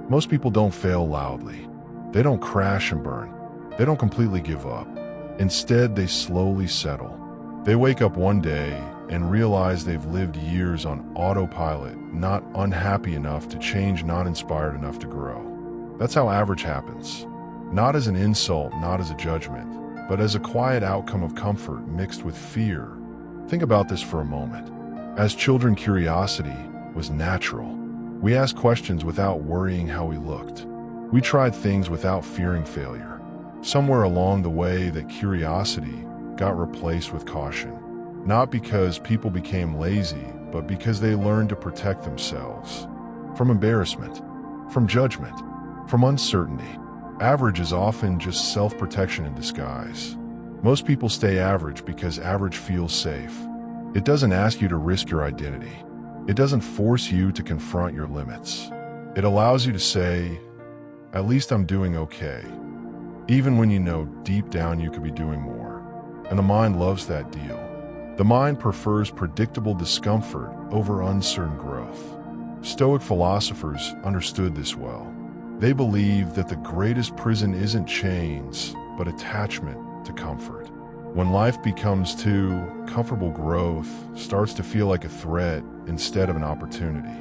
Most people don't fail loudly. They don't crash and burn. They don't completely give up. Instead, they slowly settle. They wake up one day and realize they've lived years on autopilot, not unhappy enough to change, not inspired enough to grow. That's how average happens. Not as an insult, not as a judgment, but as a quiet outcome of comfort mixed with fear. Think about this for a moment. As children, curiosity was natural. We asked questions without worrying how we looked. We tried things without fearing failure. Somewhere along the way, that curiosity got replaced with caution. Not because people became lazy, but because they learned to protect themselves. From embarrassment, from judgment, from uncertainty. Average is often just self-protection in disguise. Most people stay average because average feels safe. It doesn't ask you to risk your identity. It doesn't force you to confront your limits. It allows you to say, at least I'm doing okay, even when you know deep down you could be doing more. And the mind loves that deal. The mind prefers predictable discomfort over uncertain growth. Stoic philosophers understood this well. They believed that the greatest prison isn't chains, but attachment to comfort. When life becomes too comfortable, growth starts to feel like a threat instead of an opportunity.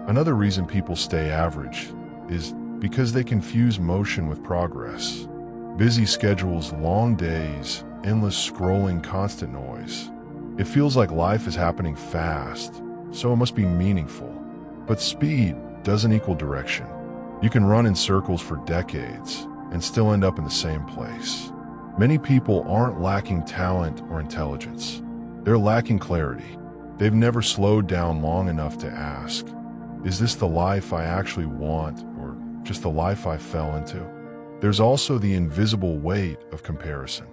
Another reason people stay average is because they confuse motion with progress. Busy schedules, long days, endless scrolling, constant noise. It feels like life is happening fast, so it must be meaningful. But speed doesn't equal direction. You can run in circles for decades and still end up in the same place. Many people aren't lacking talent or intelligence. They're lacking clarity. They've never slowed down long enough to ask, is this the life I actually want, or just the life I fell into? There's also the invisible weight of comparison.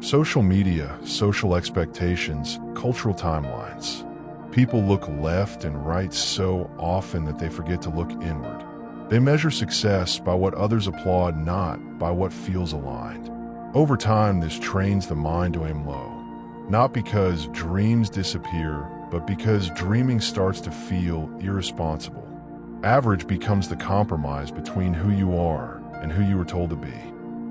Social media, social expectations, cultural timelines. People look left and right so often that they forget to look inward. They measure success by what others applaud, not by what feels aligned. Over time, this trains the mind to aim low. Not because dreams disappear, but because dreaming starts to feel irresponsible. Average becomes the compromise between who you are and who you were told to be.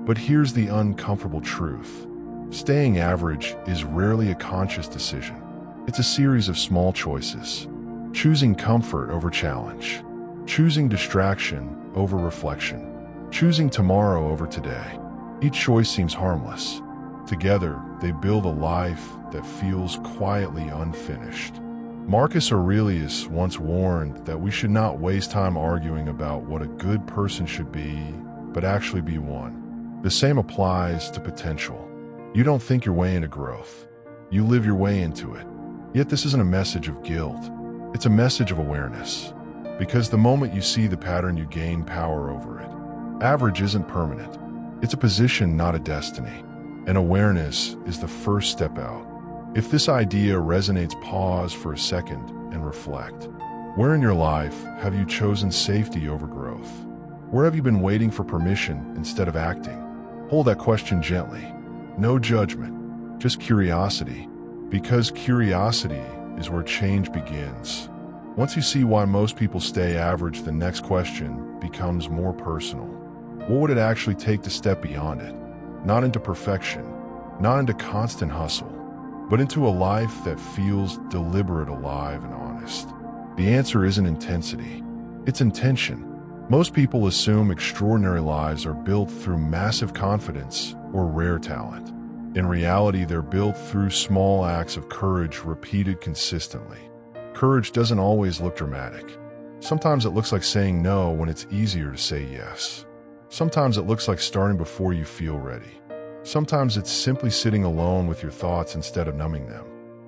But here's the uncomfortable truth. Staying average is rarely a conscious decision. It's a series of small choices. Choosing comfort over challenge. Choosing distraction over reflection. Choosing tomorrow over today. Each choice seems harmless. Together, they build a life that feels quietly unfinished. Marcus Aurelius once warned that we should not waste time arguing about what a good person should be, but actually be one. The same applies to potential. You don't think your way into growth. You live your way into it. Yet this isn't a message of guilt. It's a message of awareness. Because the moment you see the pattern, you gain power over it. Average isn't permanent. It's a position, not a destiny. And awareness is the first step out. If this idea resonates, pause for a second and reflect. Where in your life have you chosen safety over growth? Where have you been waiting for permission instead of acting? Hold that question gently. No judgment, just curiosity. Because curiosity is where change begins. Once you see why most people stay average, the next question becomes more personal. What would it actually take to step beyond it? Not into perfection, not into constant hustle, but into a life that feels deliberate, alive, and honest. The answer isn't intensity, it's intention. Most people assume extraordinary lives are built through massive confidence or rare talent. In reality, they're built through small acts of courage repeated consistently. Courage doesn't always look dramatic. Sometimes it looks like saying no when it's easier to say yes. Sometimes it looks like starting before you feel ready. Sometimes it's simply sitting alone with your thoughts instead of numbing them.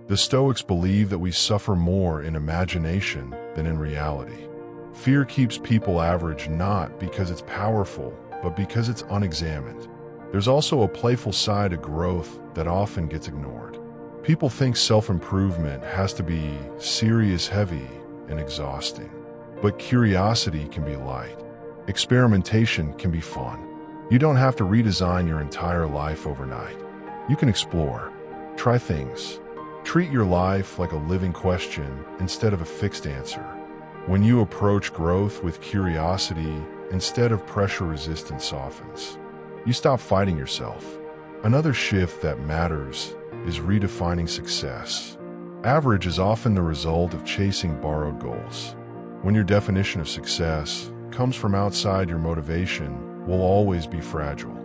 The Stoics believe that we suffer more in imagination than in reality. Fear keeps people average not because it's powerful, but because it's unexamined. There's also a playful side to growth that often gets ignored. People think self-improvement has to be serious, heavy, and exhausting. But curiosity can be light. Experimentation can be fun. You don't have to redesign your entire life overnight. You can explore, try things. Treat your life like a living question instead of a fixed answer. When you approach growth with curiosity instead of pressure resistance softens. You stop fighting yourself. Another shift that matters is redefining success. Average is often the result of chasing borrowed goals. When your definition of success comes from outside your motivation, will always be fragile.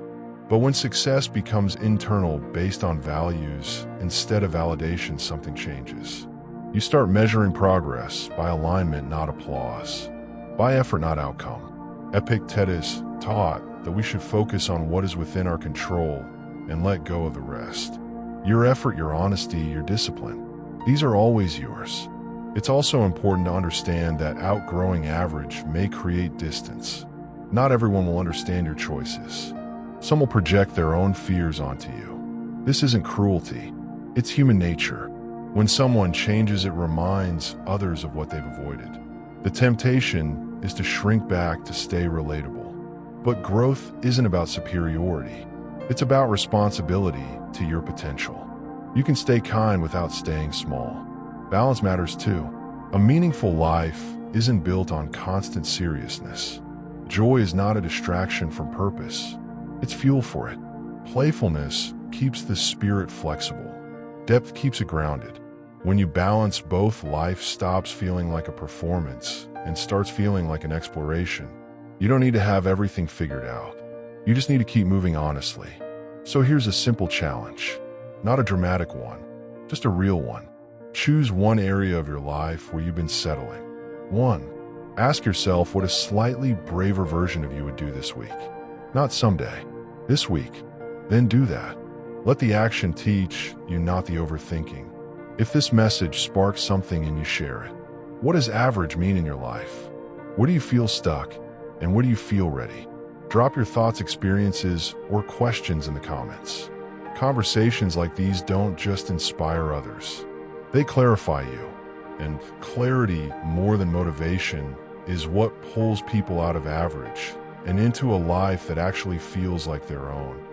But when success becomes internal based on values instead of validation, something changes. You start measuring progress by alignment, not applause, by effort, not outcome. Epictetus taught that we should focus on what is within our control and let go of the rest. Your effort, your honesty, your discipline, these are always yours. It's also important to understand that outgrowing average may create distance. Not everyone will understand your choices. Some will project their own fears onto you. This isn't cruelty. It's human nature. When someone changes, it reminds others of what they've avoided. The temptation is to shrink back to stay relatable. But growth isn't about superiority. It's about responsibility to your potential. You can stay kind without staying small. Balance matters too. A meaningful life isn't built on constant seriousness. Joy is not a distraction from purpose. It's fuel for it. Playfulness keeps the spirit flexible. Depth keeps it grounded. When you balance both, life stops feeling like a performance and starts feeling like an exploration. You don't need to have everything figured out. You just need to keep moving honestly. So here's a simple challenge. Not a dramatic one, just a real one. Choose one area of your life where you've been settling. 1. Ask yourself what a slightly braver version of you would do this week. Not someday, this week. Then do that. Let the action teach you, not the overthinking. If this message sparks something and you share it, what does average mean in your life? Where do you feel stuck? And where do you feel ready? Drop your thoughts, experiences, or questions in the comments. Conversations like these don't just inspire others. They clarify you. And clarity, more than motivation, is what pulls people out of average and into a life that actually feels like their own.